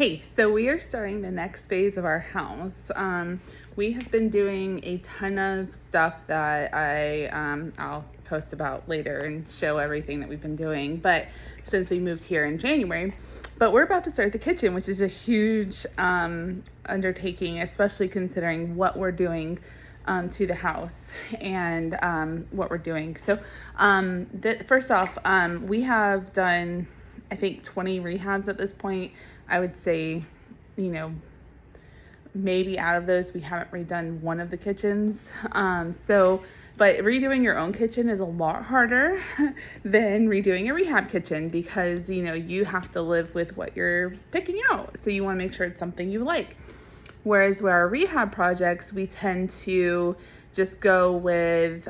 Hey, so we are starting the next phase of our house. We have been doing a ton of stuff that I'll post about later and show everything that we've been doing. But since we moved here in January, but we're about to start the kitchen, which is a huge undertaking, especially considering what we're doing to the house and what we're doing. So, first off, we have done, I think, 20 rehabs at this point. I would say, maybe out of those, we haven't redone one of the kitchens. But redoing your own kitchen is a lot harder than redoing a rehab kitchen because, you have to live with what you're picking out. So you want to make sure it's something you like. Whereas with our rehab projects, we tend to just go with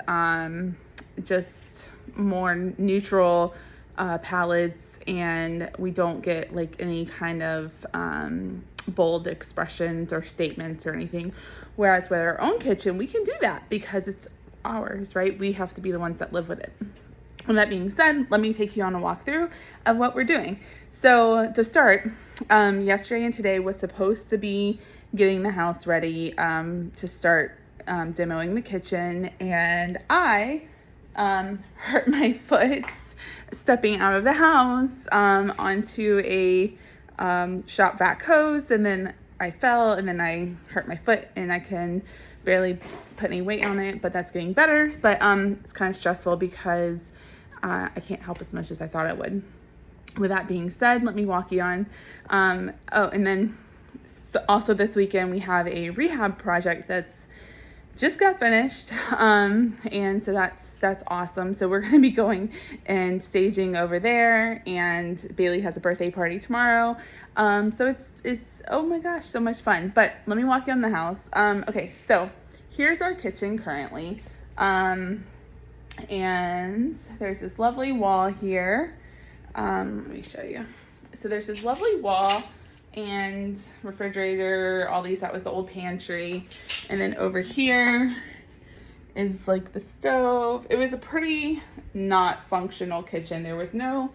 just more neutral palettes, and we don't get like any kind of bold expressions or statements or anything. Whereas with our own kitchen, we can do that because it's ours, right? We have to be the ones that live with it. With that being said, let me take you on a walkthrough of what we're doing. So to start, yesterday and today was supposed to be getting the house ready to start demoing the kitchen, and I hurt my foot stepping out of the house onto a shop vac hose, and then I fell, and then I hurt my foot, and I can barely put any weight on it, but that's getting better. But it's kind of stressful because I can't help as much as I thought I would. With that being said, let me walk you on. And then also this weekend we have a rehab project that's just got finished, and so that's awesome. So we're going to be going and staging over there, and Bailey has a birthday party tomorrow. So it's oh my gosh, so much fun. But let me walk you on the house. Okay, so here's our kitchen currently, and there's this lovely wall here. Let me show you. So there's this lovely wall and refrigerator, all these. That was the old pantry, and then over here is like the stove. It was a pretty not functional kitchen. There was no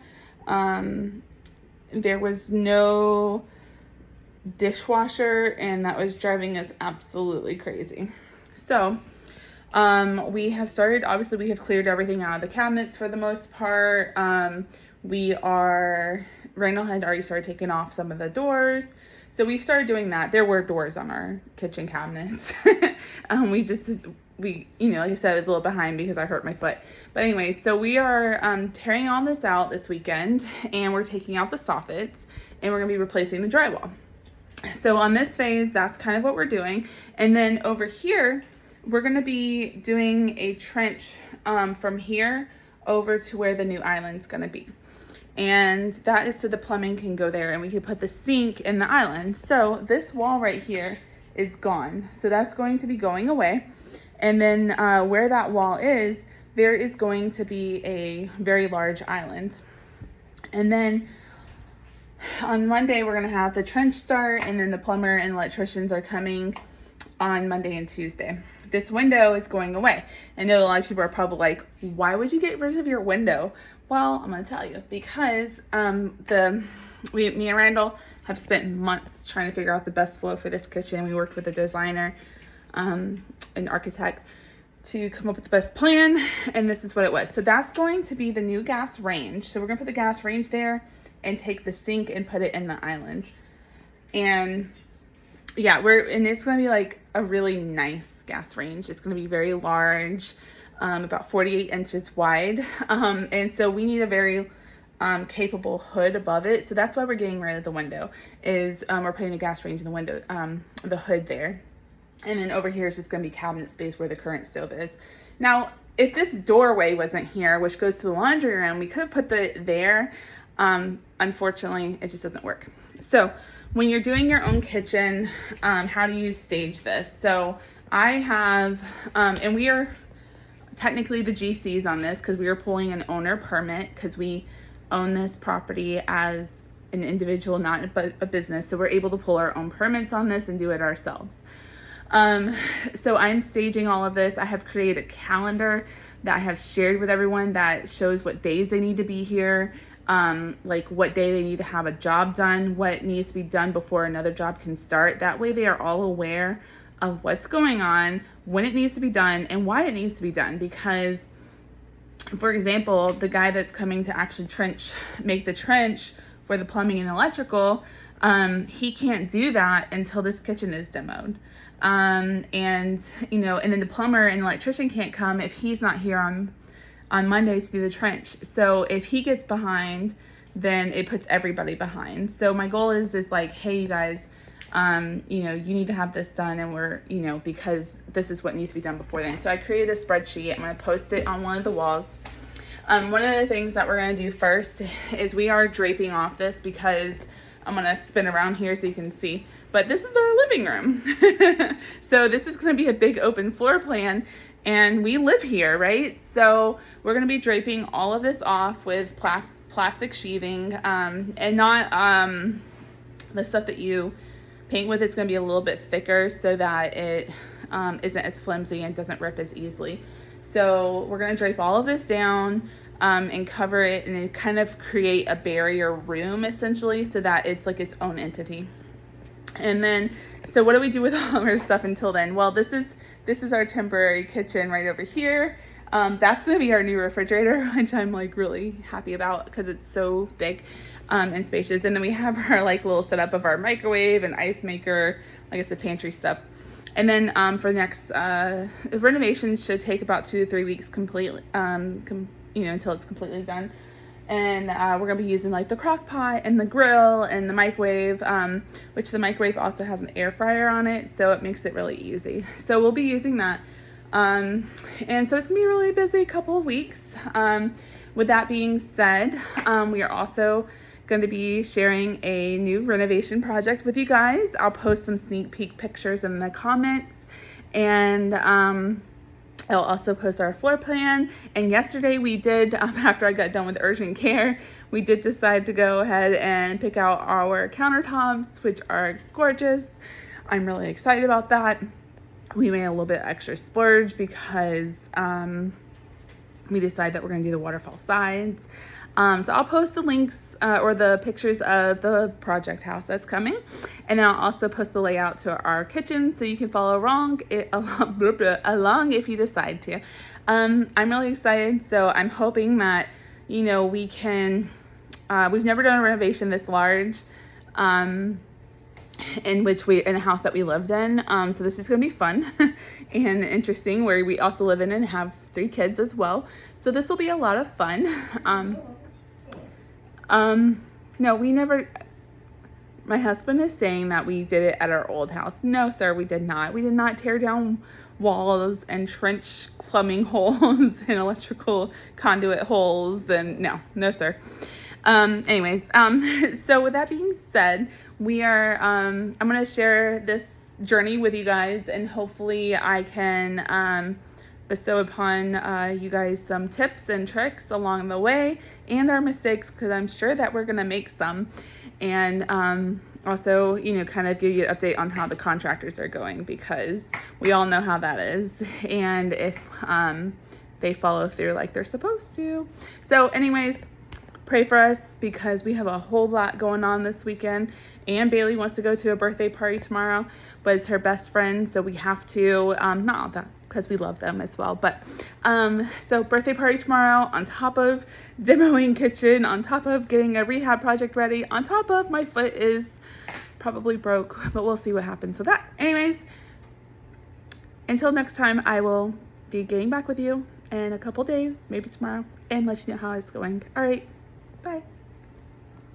dishwasher, and that was driving us absolutely crazy. So we have started, obviously we have cleared everything out of the cabinets for the most part. Randall had already started taking off some of the doors. So we've started doing that. There were doors on our kitchen cabinets. Like I said, I was a little behind because I hurt my foot. But anyway, so we are tearing all this out this weekend, and we're taking out the soffits, and we're going to be replacing the drywall. So on this phase, that's kind of what we're doing. And then over here, we're going to be doing a trench from here over to where the new island's going to be. And that is so the plumbing can go there, and we can put the sink in the island. So this wall right here is gone. So that's going to be going away. And then where that wall is, there is going to be a very large island. And then on Monday, we're going to have the trench start, and then the plumber and electricians are coming on Monday and Tuesday. This window is going away. I know a lot of people are probably like, why would you get rid of your window? Well, I'm going to tell you, because me and Randall have spent months trying to figure out the best flow for this kitchen. We worked with a designer, an architect, to come up with the best plan, and this is what it was. So that's going to be the new gas range. So we're going to put the gas range there and take the sink and put it in the island. And yeah, it's going to be like a really nice gas range. It's going to be very large, about 48 inches wide. And so we need a very capable hood above it. So that's why we're getting rid of the window, is we're putting the gas range in the window, the hood there. And then over here is just going to be cabinet space where the current stove is. Now, if this doorway wasn't here, which goes to the laundry room, we could have put there. Unfortunately, it just doesn't work. So when you're doing your own kitchen, how do you stage this? So I have, and we are technically the GCs on this because we are pulling an owner permit because we own this property as an individual, not a business. So we're able to pull our own permits on this and do it ourselves. So I'm staging all of this. I have created a calendar that I have shared with everyone that shows what days they need to be here. like what day they need to have a job done, what needs to be done before another job can start. That way they are all aware of what's going on, when it needs to be done, and why it needs to be done. Because, for example, the guy that's coming to actually make the trench for the plumbing and electrical, he can't do that until this kitchen is demoed. And then the plumber and electrician can't come if he's not here on Monday to do the trench. So if he gets behind, then it puts everybody behind. So my goal is like, hey, you guys, you need to have this done, and we're, because this is what needs to be done before then. So I created a spreadsheet. I'm going to post it on one of the walls. One of the things that we're going to do first is we are draping off this, because I'm going to spin around here so you can see, but this is our living room. So this is going to be a big open floor plan, and we live here, right? So we're going to be draping all of this off with plastic sheathing, and not the stuff that you paint with. Is going to be a little bit thicker so that it isn't as flimsy and doesn't rip as easily. So we're going to drape all of this down and cover it, and kind of create a barrier room essentially, so that it's like its own entity. And then, so what do we do with all of our stuff until then? Well, this is our temporary kitchen right over here. That's going to be our new refrigerator, which I'm like really happy about because it's so big and spacious. And then we have our like little setup of our microwave and ice maker, like I said, pantry stuff. And then for the next renovations should take about 2 to 3 weeks completely, until it's completely done. And we're gonna be using like the crock pot and the grill and the microwave, which the microwave also has an air fryer on it, so it makes it really easy. So we'll be using that. And so it's gonna be a really busy couple of weeks. With that being said, we are also going to be sharing a new renovation project with you guys. I'll post some sneak peek pictures in the comments, and I'll also post our floor plan. And yesterday we did, after I got done with urgent care, we did decide to go ahead and pick out our countertops, which are gorgeous. I'm really excited about that. We made a little bit extra splurge because we decided that we're going to do the waterfall sides. So I'll post the links or the pictures of the project house that's coming, and then I'll also post the layout to our kitchen so you can follow along if you decide to. I'm really excited, so I'm hoping that we can. We've never done a renovation this large, in a house that we lived in. So this is going to be fun and interesting, where we also live in and have 3 kids as well. So this will be a lot of fun. No, we never, my husband is saying that we did it at our old house. No, sir, we did not. We did not tear down walls and trench plumbing holes and electrical conduit holes, and no, sir. Anyways, so with that being said, we are, I'm going to share this journey with you guys, and hopefully I can, bestow upon you guys some tips and tricks along the way, and our mistakes, because I'm sure that we're going to make some, and also kind of give you an update on how the contractors are going, because we all know how that is, and if they follow through like they're supposed to. So anyways, pray for us, because we have a whole lot going on this weekend, and Bailey wants to go to a birthday party tomorrow, but it's her best friend, so we have to, not all that, because we love them as well, but so birthday party tomorrow, on top of demoing kitchen, on top of getting a rehab project ready, on top of my foot is probably broke, but we'll see what happens with that. Anyways, until next time, I will be getting back with you in a couple days, maybe tomorrow, and let you know how it's going. All right, bye.